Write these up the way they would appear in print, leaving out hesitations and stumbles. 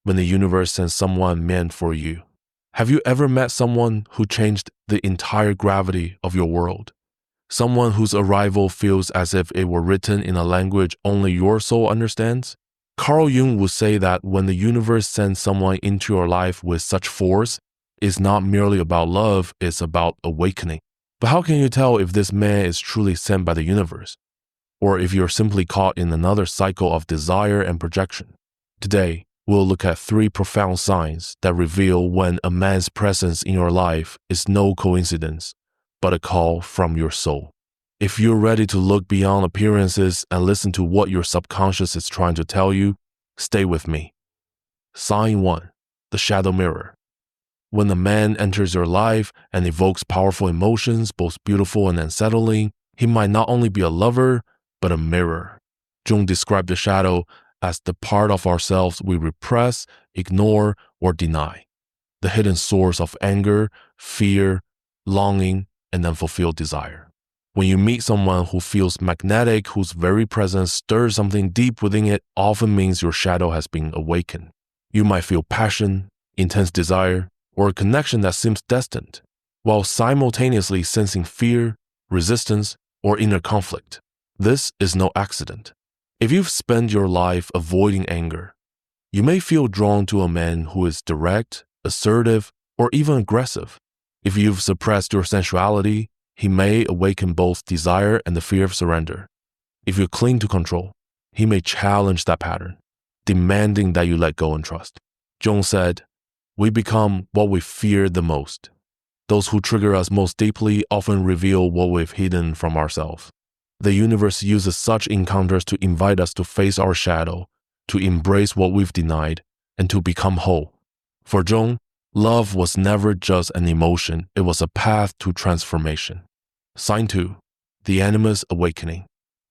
when the universe sends someone meant for you. Have you ever met someone who changed the entire gravity of your world? Someone whose arrival feels as if it were written in a language only your soul understands? Carl Jung would say that when the universe sends someone into your life with such force, it's not merely about love, it's about awakening. But how can you tell if this man is truly sent by the universe, or if you're simply caught in another cycle of desire and projection? Today, we'll look at 3 profound signs that reveal when a man's presence in your life is no coincidence, but a call from your soul. If you're ready to look beyond appearances and listen to what your subconscious is trying to tell you, stay with me. Sign 1. The shadow mirror. When a man enters your life and evokes powerful emotions, both beautiful and unsettling, he might not only be a lover, but a mirror. Jung described the shadow as the part of ourselves we repress, ignore, or deny, the hidden source of anger, fear, longing, and unfulfilled desire. When you meet someone who feels magnetic, whose very presence stirs something deep within it, often means your shadow has been awakened. You might feel passion, intense desire, or a connection that seems destined, while simultaneously sensing fear, resistance, or inner conflict. This is no accident. If you've spent your life avoiding anger, you may feel drawn to a man who is direct, assertive, or even aggressive. If you've suppressed your sensuality, he may awaken both desire and the fear of surrender. If you cling to control, he may challenge that pattern, demanding that you let go and trust. Jung said, "We become what we fear the most. Those who trigger us most deeply often reveal what we've hidden from ourselves." The universe uses such encounters to invite us to face our shadow, to embrace what we've denied, and to become whole. For Jung, love was never just an emotion, it was a path to transformation. Sign 2. The animus awakening.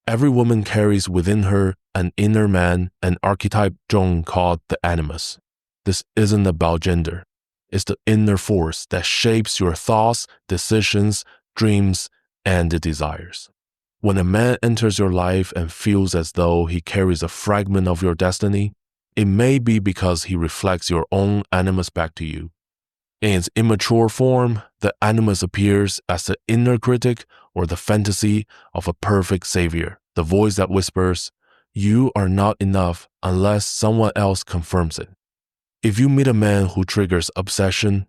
Every woman carries within her an inner man, an archetype Jung called the animus. This isn't about gender. It's the inner force that shapes your thoughts, decisions, dreams, and desires. When a man enters your life and feels as though he carries a fragment of your destiny, it may be because he reflects your own animus back to you. In its immature form, the animus appears as the inner critic or the fantasy of a perfect savior, the voice that whispers, "You are not enough unless someone else confirms it." If you meet a man who triggers obsession,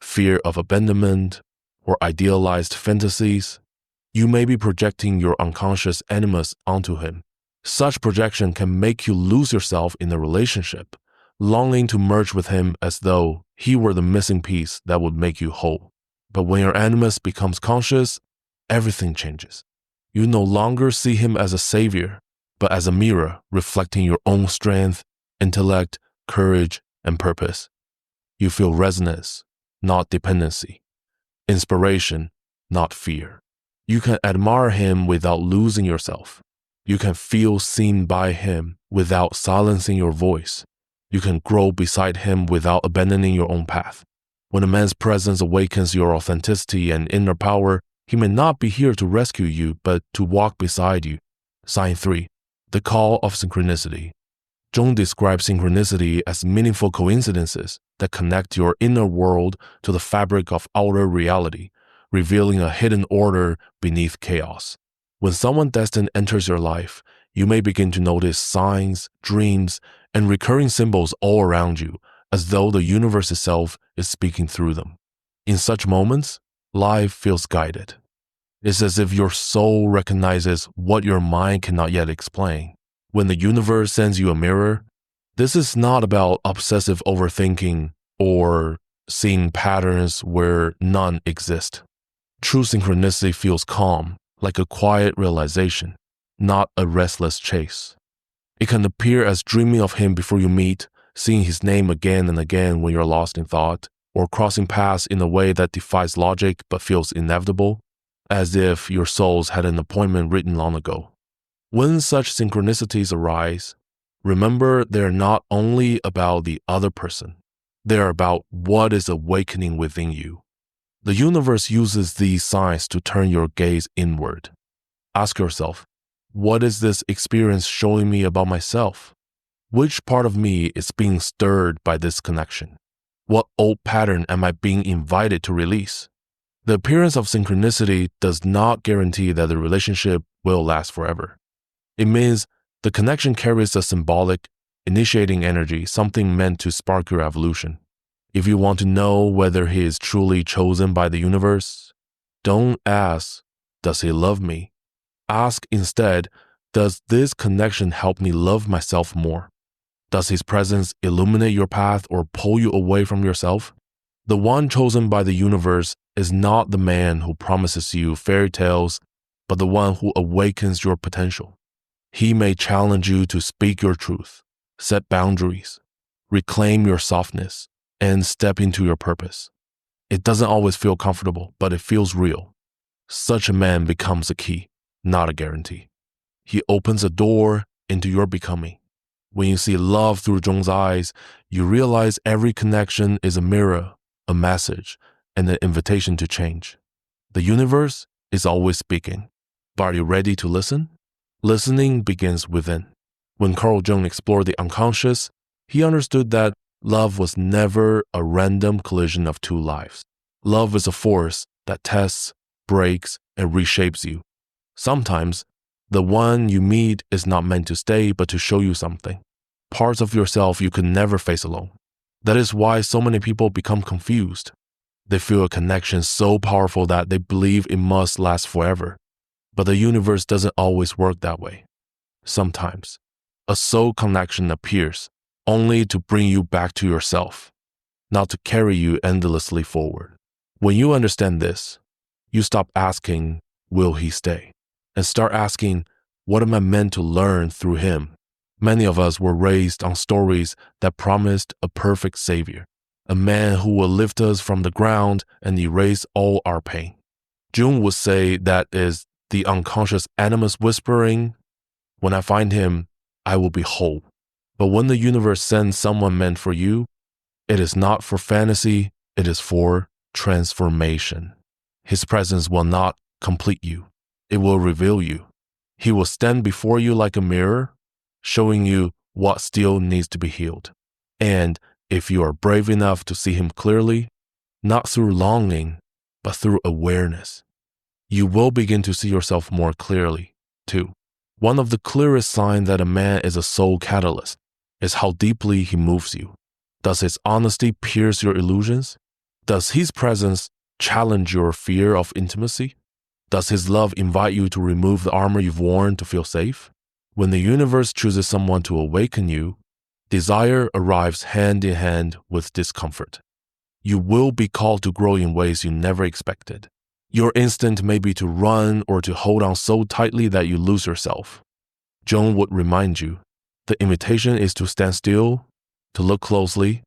fear of abandonment, or idealized fantasies, you may be projecting your unconscious animus onto him. Such projection can make you lose yourself in a relationship, longing to merge with him as though he were the missing piece that would make you whole. But when your animus becomes conscious, everything changes. You no longer see him as a savior, but as a mirror reflecting your own strength, intellect, courage, and purpose. You feel resonance, not dependency, inspiration, not fear. You can admire him without losing yourself. You can feel seen by him without silencing your voice. You can grow beside him without abandoning your own path. When a man's presence awakens your authenticity and inner power, he may not be here to rescue you, but to walk beside you. Sign 3. The call of synchronicity. Jung describes synchronicity as meaningful coincidences that connect your inner world to the fabric of outer reality, revealing a hidden order beneath chaos. When someone destined enters your life, you may begin to notice signs, dreams, and recurring symbols all around you, as though the universe itself is speaking through them. In such moments, life feels guided. It's as if your soul recognizes what your mind cannot yet explain. When the universe sends you a mirror, this is not about obsessive overthinking or seeing patterns where none exist. True synchronicity feels calm, like a quiet realization, not a restless chase. It can appear as dreaming of him before you meet, seeing his name again and again when you're lost in thought, or crossing paths in a way that defies logic but feels inevitable, as if your souls had an appointment written long ago. When such synchronicities arise, remember they're not only about the other person, they're about what is awakening within you. The universe uses these signs to turn your gaze inward. Ask yourself, what is this experience showing me about myself? Which part of me is being stirred by this connection? What old pattern am I being invited to release? The appearance of synchronicity does not guarantee that the relationship will last forever. It means the connection carries a symbolic, initiating energy, something meant to spark your evolution. If you want to know whether he is truly chosen by the universe, don't ask, does he love me? Ask instead, does this connection help me love myself more? Does his presence illuminate your path or pull you away from yourself? The one chosen by the universe is not the man who promises you fairy tales, but the one who awakens your potential. He may challenge you to speak your truth, set boundaries, reclaim your softness, and step into your purpose. It doesn't always feel comfortable, but it feels real. Such a man becomes a key, not a guarantee. He opens a door into your becoming. When you see love through Jung's eyes, you realize every connection is a mirror, a message, and an invitation to change. The universe is always speaking, but are you ready to listen? Listening begins within. When Carl Jung explored the unconscious, he understood that love was never a random collision of two lives. Love is a force that tests, breaks, and reshapes you. Sometimes, the one you meet is not meant to stay, but to show you something. Parts of yourself you could never face alone. That is why so many people become confused. They feel a connection so powerful that they believe it must last forever. But the universe doesn't always work that way. Sometimes, a soul connection appears only to bring you back to yourself, not to carry you endlessly forward. When you understand this, you stop asking, will he stay? And start asking, what am I meant to learn through him? Many of us were raised on stories that promised a perfect savior, a man who will lift us from the ground and erase all our pain. Jung would say that is the unconscious animus whispering, when I find him, I will be whole. But when the universe sends someone meant for you, it is not for fantasy, it is for transformation. His presence will not complete you. It will reveal you. He will stand before you like a mirror, showing you what still needs to be healed. And if you are brave enough to see him clearly, not through longing, but through awareness, you will begin to see yourself more clearly, too. One of the clearest signs that a man is a soul catalyst is how deeply he moves you. Does his honesty pierce your illusions? Does his presence challenge your fear of intimacy? Does his love invite you to remove the armor you've worn to feel safe? When the universe chooses someone to awaken you, desire arrives hand in hand with discomfort. You will be called to grow in ways you never expected. Your instinct may be to run or to hold on so tightly that you lose yourself. Jung would remind you, the invitation is to stand still, to look closely,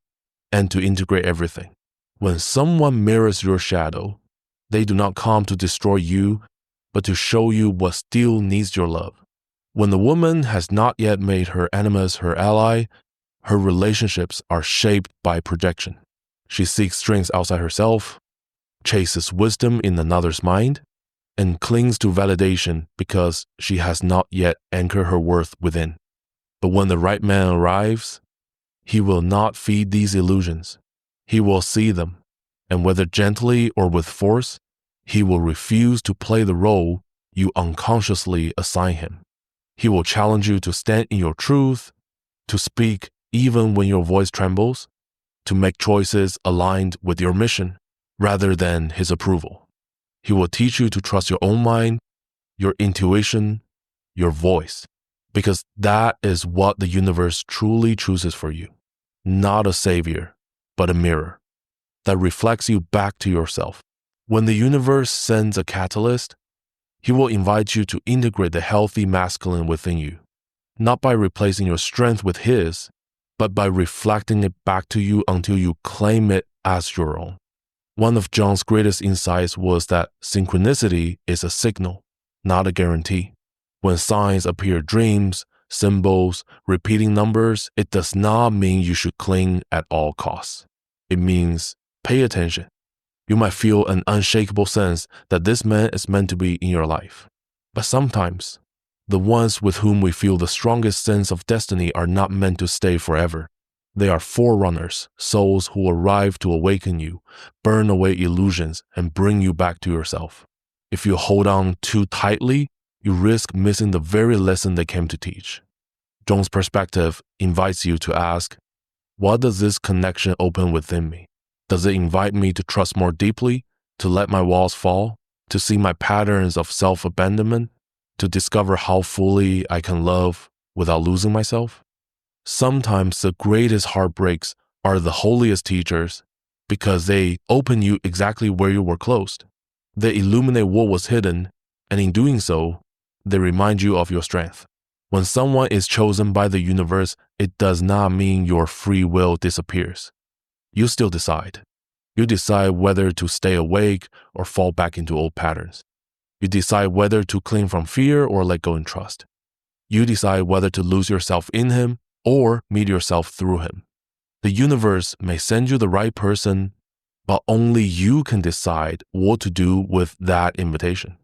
and to integrate everything. When someone mirrors your shadow, they do not come to destroy you, but to show you what still needs your love. When the woman has not yet made her animus her ally, her relationships are shaped by projection. She seeks strength outside herself, chases wisdom in another's mind, and clings to validation because she has not yet anchored her worth within. But when the right man arrives, he will not feed these illusions. He will see them, and whether gently or with force, he will refuse to play the role you unconsciously assign him. He will challenge you to stand in your truth, to speak even when your voice trembles, to make choices aligned with your mission rather than his approval. He will teach you to trust your own mind, your intuition, your voice, because that is what the universe truly chooses for you. Not a savior, but a mirror that reflects you back to yourself. When the universe sends a catalyst, he will invite you to integrate the healthy masculine within you, not by replacing your strength with his, but by reflecting it back to you until you claim it as your own. One of Jung's greatest insights was that synchronicity is a signal, not a guarantee. When signs appear dreams, symbols, repeating numbers, it does not mean you should cling at all costs. It means pay attention. You might feel an unshakable sense that this man is meant to be in your life. But sometimes, The ones with whom we feel the strongest sense of destiny are not meant to stay forever. They are forerunners, souls who arrive to awaken you, burn away illusions, and bring you back to yourself. If you hold on too tightly, you risk missing the very lesson they came to teach. Jung's perspective invites you to ask, what does this connection open within me? Does it invite me to trust more deeply, to let my walls fall, to see my patterns of self-abandonment, to discover how fully I can love without losing myself? Sometimes the greatest heartbreaks are the holiest teachers because they open you exactly where you were closed. They illuminate what was hidden, and in doing so, they remind you of your strength. When someone is chosen by the universe, it does not mean your free will disappears. You still decide. You decide whether to stay awake or fall back into old patterns. You decide whether to cling from fear or let go in trust. You decide whether to lose yourself in him or meet yourself through him. The universe may send you the right person, but only you can decide what to do with that invitation.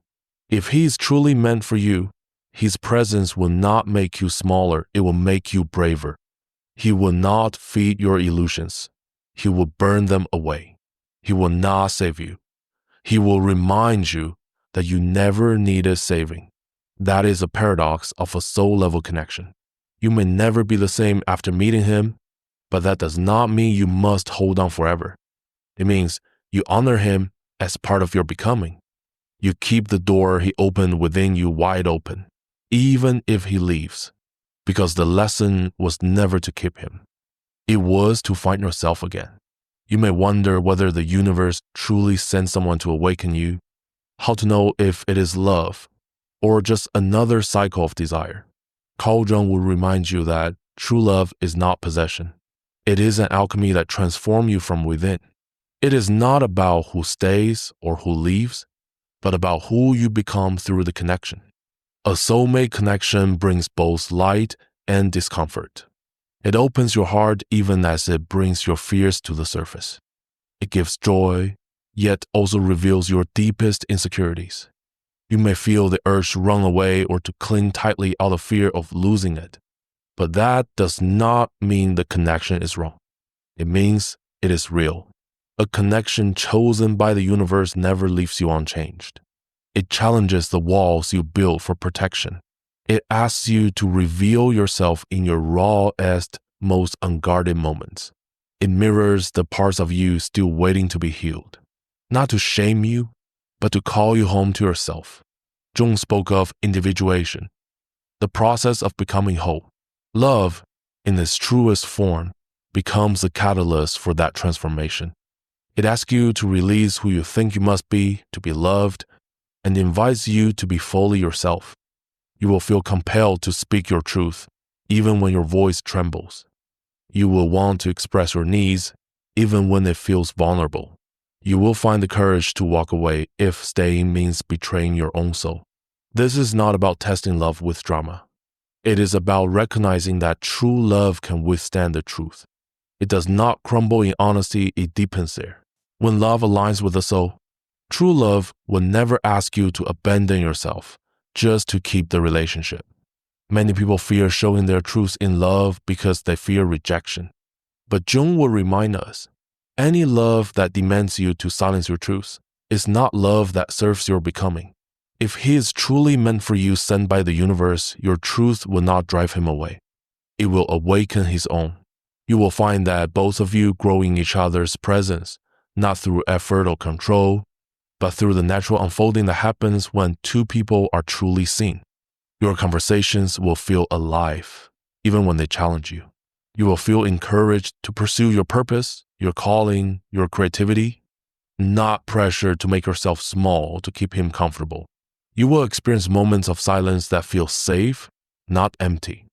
If he is truly meant for you, his presence will not make you smaller, it will make you braver. He will not feed your illusions. He will burn them away. He will not save you. He will remind you that you never needed saving. That is a paradox of a soul-level connection. You may never be the same after meeting him, but that does not mean you must hold on forever. It means you honor him as part of your becoming. You keep the door he opened within you wide open, even if he leaves, because the lesson was never to keep him. It was to find yourself again. You may wonder whether the universe truly sent someone to awaken you, how to know if it is love or just another cycle of desire. Carl Jung will remind you that true love is not possession. It is an alchemy that transforms you from within. It is not about who stays or who leaves, but about who you become through the connection. A soulmate connection brings both light and discomfort. It opens your heart even as it brings your fears to the surface. It gives joy, yet also reveals your deepest insecurities. You may feel the urge to run away or to cling tightly out of fear of losing it. But that does not mean the connection is wrong. It means it is real. A connection chosen by the universe never leaves you unchanged. It challenges the walls you build for protection. It asks you to reveal yourself in your rawest, most unguarded moments. It mirrors the parts of you still waiting to be healed. Not to shame you, but to call you home to yourself. Jung spoke of individuation, the process of becoming whole. Love, in its truest form, becomes the catalyst for that transformation. It asks you to release who you think you must be to be loved, and invites you to be fully yourself. You will feel compelled to speak your truth, even when your voice trembles. You will want to express your needs, even when it feels vulnerable. You will find the courage to walk away if staying means betraying your own soul. This is not about testing love with drama. It is about recognizing that true love can withstand the truth. It does not crumble in honesty, it deepens there. When love aligns with the soul, true love will never ask you to abandon yourself just to keep the relationship. Many people fear showing their truths in love because they fear rejection. But Jung will remind us, any love that demands you to silence your truths is not love that serves your becoming. If he is truly meant for you, sent by the universe, your truth will not drive him away. It will awaken his own. You will find that both of you grow in each other's presence, not through effort or control, but through the natural unfolding that happens when two people are truly seen. Your conversations will feel alive, even when they challenge you. You will feel encouraged to pursue your purpose, your calling, your creativity, not pressure to make yourself small to keep him comfortable. You will experience moments of silence that feel safe, not empty.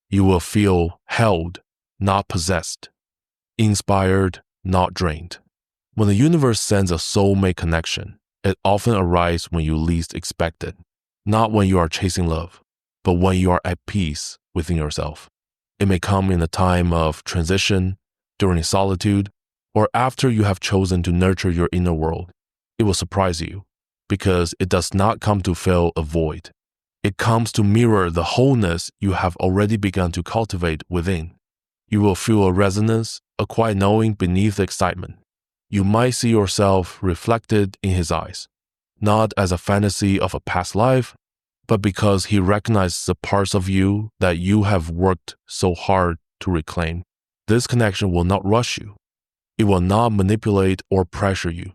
You will feel held, not possessed, inspired, not drained. When the universe sends a soulmate connection, it often arrives when you least expect it, not when you are chasing love, but when you are at peace within yourself. It may come in a time of transition, during solitude, or after you have chosen to nurture your inner world. It will surprise you because it does not come to fill a void. It comes to mirror the wholeness you have already begun to cultivate within. You will feel a resonance, a quiet knowing beneath the excitement. You might see yourself reflected in his eyes, not as a fantasy of a past life, but because he recognizes the parts of you that you have worked so hard to reclaim. This connection will not rush you. It will not manipulate or pressure you.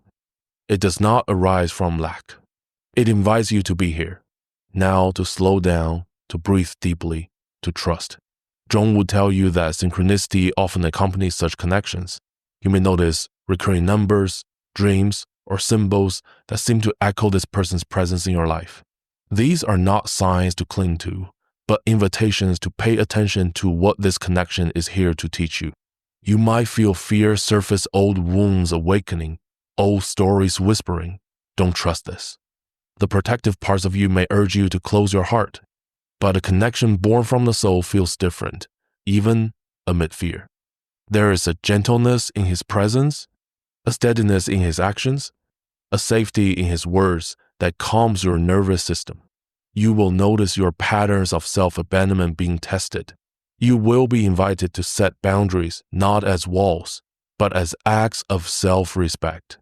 It does not arise from lack. It invites you to be here, now, to slow down, to breathe deeply, to trust. Jung would tell you that synchronicity often accompanies such connections. You may notice recurring numbers, dreams, or symbols that seem to echo this person's presence in your life. These are not signs to cling to, but invitations to pay attention to what this connection is here to teach you. You might feel fear surface, old wounds awakening, old stories whispering. Don't trust this. The protective parts of you may urge you to close your heart, but a connection born from the soul feels different, even amid fear. There is a gentleness in his presence, a steadiness in his actions, a safety in his words that calms your nervous system. You will notice your patterns of self-abandonment being tested. You will be invited to set boundaries not as walls, but as acts of self-respect.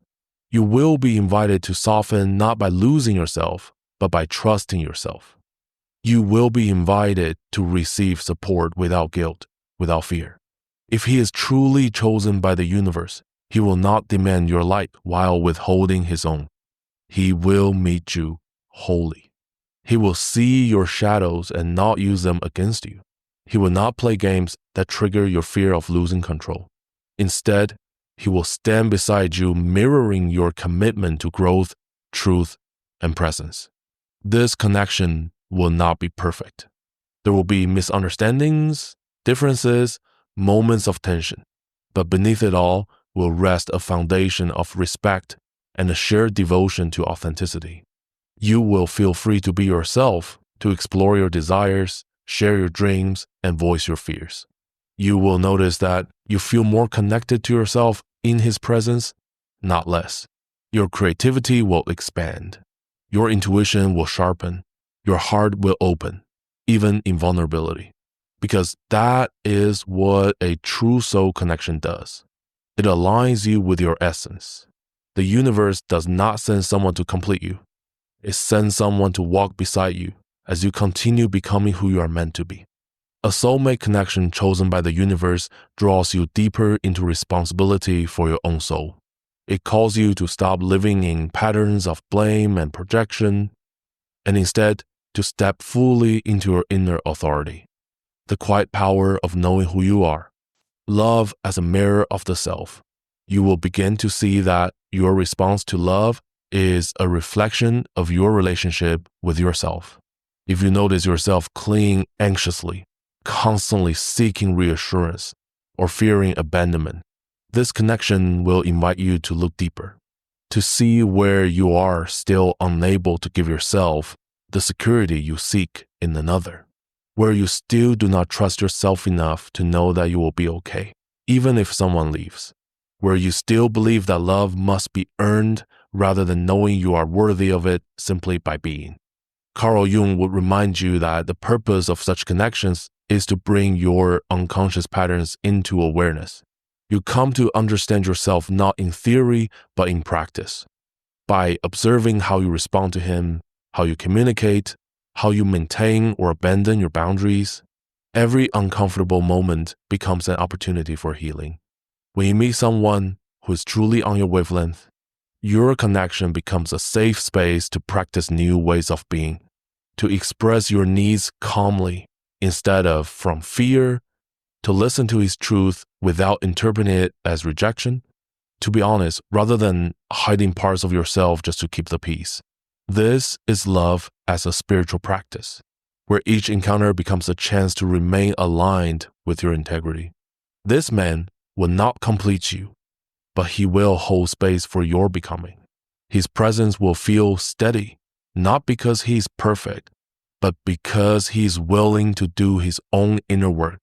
You will be invited to soften not by losing yourself, but by trusting yourself. You will be invited to receive support without guilt, without fear. If he is truly chosen by the universe, he will not demand your light while withholding his own. He will meet you wholly. He will see your shadows and not use them against you. He will not play games that trigger your fear of losing control. Instead, he will stand beside you, mirroring your commitment to growth, truth, and presence. This connection will not be perfect. There will be misunderstandings, differences, moments of tension. But beneath it all will rest a foundation of respect and a shared devotion to authenticity. You will feel free to be yourself, to explore your desires, share your dreams, and voice your fears. You will notice that you feel more connected to yourself in his presence, not less. Your creativity will expand. Your intuition will sharpen. Your heart will open, even in vulnerability. Because that is what a true soul connection does. It aligns you with your essence. The universe does not send someone to complete you. It sends someone to walk beside you as you continue becoming who you are meant to be. A soulmate connection chosen by the universe draws you deeper into responsibility for your own soul. It calls you to stop living in patterns of blame and projection, and instead to step fully into your inner authority, the quiet power of knowing who you are. Love as a mirror of the self. You will begin to see that your response to love is a reflection of your relationship with yourself. If you notice yourself clinging anxiously, constantly seeking reassurance, or fearing abandonment, this connection will invite you to look deeper, to see where you are still unable to give yourself the security you seek in another, where you still do not trust yourself enough to know that you will be okay, even if someone leaves, where you still believe that love must be earned rather than knowing you are worthy of it simply by being. Carl Jung would remind you that the purpose of such connections is to bring your unconscious patterns into awareness. You come to understand yourself not in theory, but in practice. By observing how you respond to him, how you communicate, how you maintain or abandon your boundaries, every uncomfortable moment becomes an opportunity for healing. When you meet someone who is truly on your wavelength, your connection becomes a safe space to practice new ways of being, to express your needs calmly instead of from fear, to listen to his truth without interpreting it as rejection, to be honest rather than hiding parts of yourself just to keep the peace. This is love as a spiritual practice, where each encounter becomes a chance to remain aligned with your integrity. This man will not complete you, but he will hold space for your becoming. His presence will feel steady, not because he's perfect, but because he's willing to do his own inner work.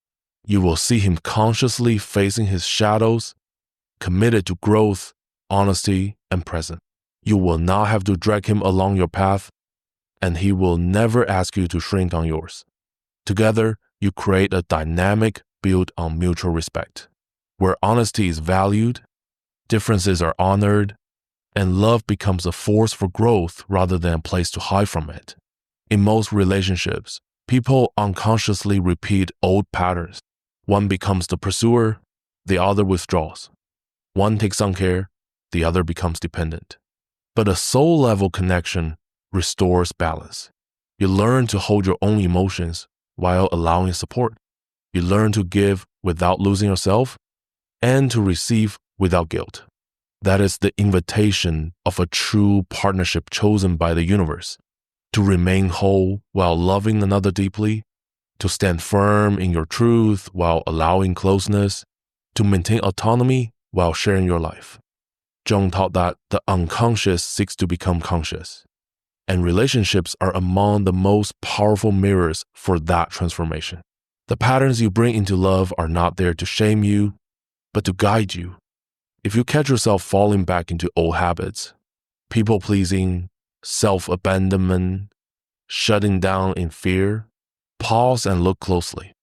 You will see him consciously facing his shadows, committed to growth, honesty, and presence. You will not have to drag him along your path, and he will never ask you to shrink on yours. Together, you create a dynamic built on mutual respect, where honesty is valued, differences are honored, and love becomes a force for growth rather than a place to hide from it. In most relationships, people unconsciously repeat old patterns. One becomes the pursuer, the other withdraws. One takes on care, the other becomes dependent. But a soul-level connection restores balance. You learn to hold your own emotions while allowing support. You learn to give without losing yourself and to receive without guilt. That is the invitation of a true partnership chosen by the universe. To remain whole while loving another deeply, to stand firm in your truth while allowing closeness, to maintain autonomy while sharing your life. Jung taught that the unconscious seeks to become conscious, and relationships are among the most powerful mirrors for that transformation. The patterns you bring into love are not there to shame you, but to guide you. If you catch yourself falling back into old habits, people-pleasing, self-abandonment, shutting down in fear, pause and look closely.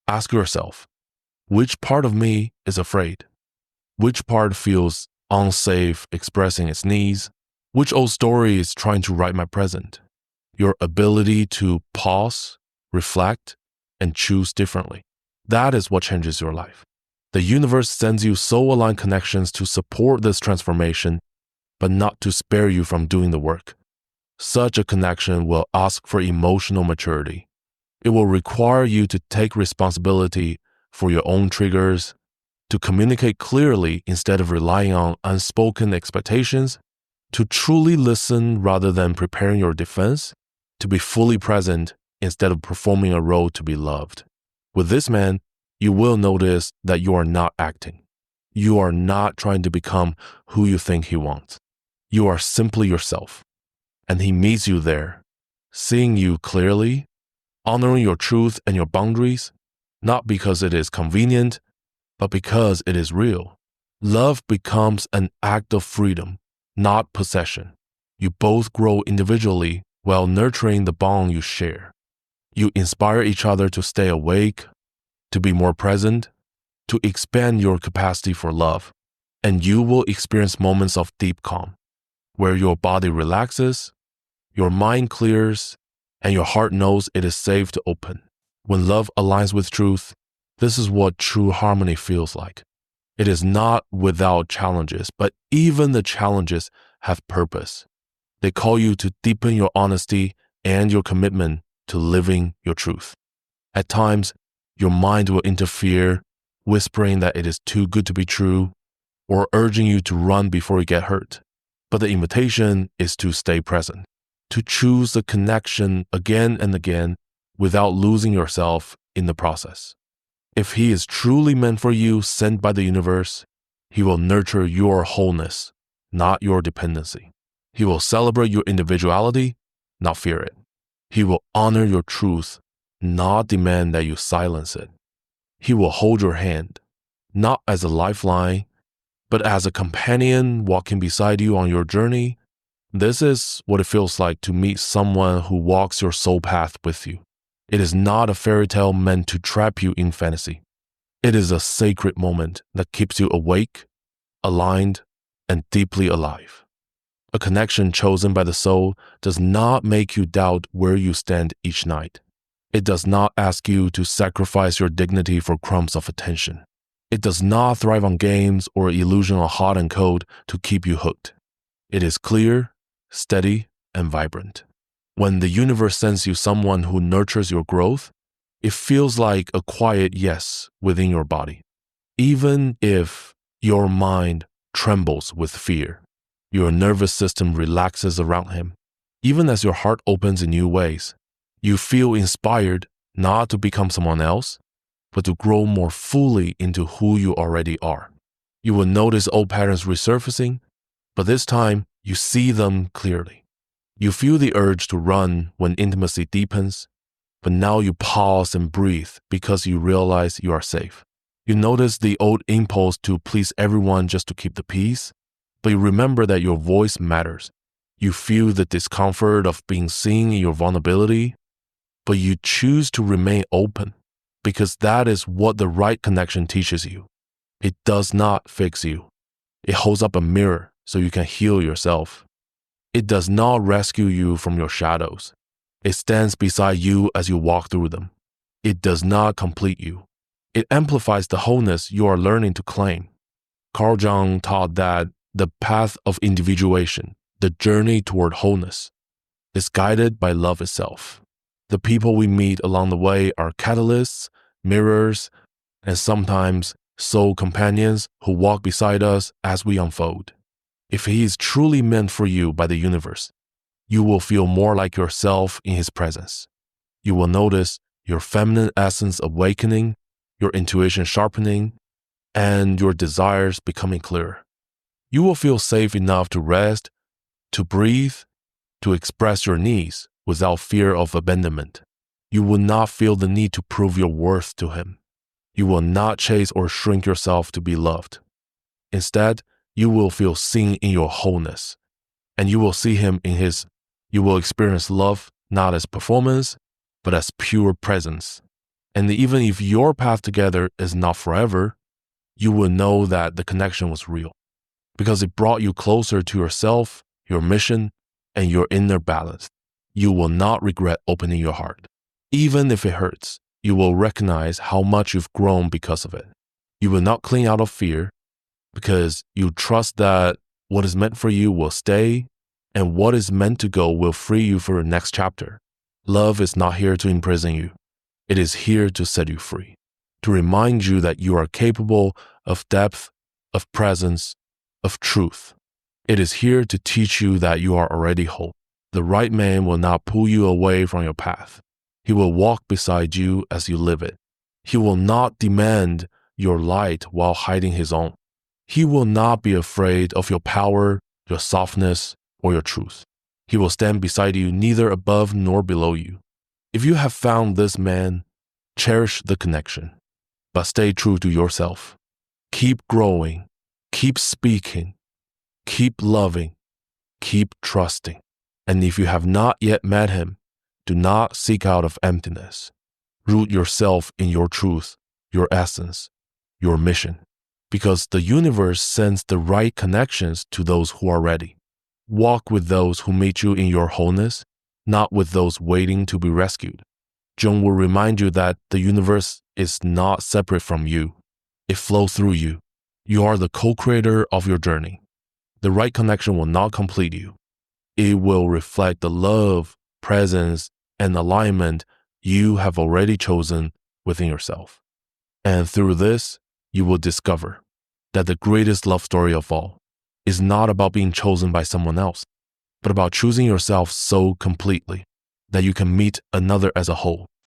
Ask yourself, which part of me is afraid? Which part feels unsafe expressing its needs? Which old story is trying to write my present? Your ability to pause, reflect, and choose differently. That is what changes your life. The universe sends you soul-aligned connections to support this transformation, but not to spare you from doing the work. Such a connection will ask for emotional maturity. It will require you to take responsibility for your own triggers, to communicate clearly instead of relying on unspoken expectations, to truly listen rather than preparing your defense, to be fully present instead of performing a role to be loved. With this man, you will notice that you are not acting. You are not trying to become who you think he wants. You are simply yourself. And he meets you there, seeing you clearly, honoring your truth and your boundaries, not because it is convenient, but because it is real. Love becomes an act of freedom, not possession. You both grow individually while nurturing the bond you share. You inspire each other to stay awake, to be more present, to expand your capacity for love, and you will experience moments of deep calm, where your body relaxes, your mind clears, and your heart knows it is safe to open. When love aligns with truth, this is what true harmony feels like. It is not without challenges, but even the challenges have purpose. They call you to deepen your honesty and your commitment to living your truth. At times, your mind will interfere, whispering that it is too good to be true, or urging you to run before you get hurt. But the invitation is to stay present, to choose the connection again and again without losing yourself in the process. If he is truly meant for you, sent by the universe, he will nurture your wholeness, not your dependency. He will celebrate your individuality, not fear it. He will honor your truth, not demand that you silence it. He will hold your hand, not as a lifeline, but as a companion walking beside you on your journey. This is what it feels like to meet someone who walks your soul path with you. It is not a fairy tale meant to trap you in fantasy. It is a sacred moment that keeps you awake, aligned, and deeply alive. A connection chosen by the soul does not make you doubt where you stand each night. It does not ask you to sacrifice your dignity for crumbs of attention. It does not thrive on games or illusion of hot and cold to keep you hooked. It is clear, steady, and vibrant. When the universe sends you someone who nurtures your growth, it feels like a quiet yes within your body. Even if your mind trembles with fear, your nervous system relaxes around him. Even as your heart opens in new ways, you feel inspired not to become someone else, but to grow more fully into who you already are. You will notice old patterns resurfacing, but this time you see them clearly. You feel the urge to run when intimacy deepens, but now you pause and breathe because you realize you are safe. You notice the old impulse to please everyone just to keep the peace, but you remember that your voice matters. You feel the discomfort of being seen in your vulnerability, but you choose to remain open because that is what the right connection teaches you. It does not fix you. It holds up a mirror so you can heal yourself. It does not rescue you from your shadows. It stands beside you as you walk through them. It does not complete you. It amplifies the wholeness you are learning to claim. Carl Jung taught that the path of individuation, the journey toward wholeness, is guided by love itself. The people we meet along the way are catalysts, mirrors, and sometimes soul companions who walk beside us as we unfold. If he is truly meant for you by the universe, you will feel more like yourself in his presence. You will notice your feminine essence awakening, your intuition sharpening, and your desires becoming clearer. You will feel safe enough to rest, to breathe, to express your needs without fear of abandonment. You will not feel the need to prove your worth to him. You will not chase or shrink yourself to be loved. Instead, you will feel seen in your wholeness, and you will see him in his. You will experience love not as performance, but as pure presence. And even if your path together is not forever, you will know that the connection was real because it brought you closer to yourself, your mission, and your inner balance. You will not regret opening your heart. Even if it hurts, you will recognize how much you've grown because of it. You will not cling out of fear because you trust that what is meant for you will stay and what is meant to go will free you for the next chapter. Love is not here to imprison you. It is here to set you free, to remind you that you are capable of depth, of presence, of truth. It is here to teach you that you are already whole. The right man will not pull you away from your path. He will walk beside you as you live it. He will not demand your light while hiding his own. He will not be afraid of your power, your softness, or your truth. He will stand beside you neither above nor below you. If you have found this man, cherish the connection, but stay true to yourself. Keep growing, keep speaking, keep loving, keep trusting. And if you have not yet met him, do not seek out of emptiness. Root yourself in your truth, your essence, your mission, because the universe sends the right connections to those who are ready. Walk with those who meet you in your wholeness, not with those waiting to be rescued. Jung will remind you that the universe is not separate from you. It flows through you. You are the co-creator of your journey. The right connection will not complete you. It will reflect the love, presence, and alignment you have already chosen within yourself. And through this, you will discover that the greatest love story of all is not about being chosen by someone else, but about choosing yourself so completely that you can meet another as a whole.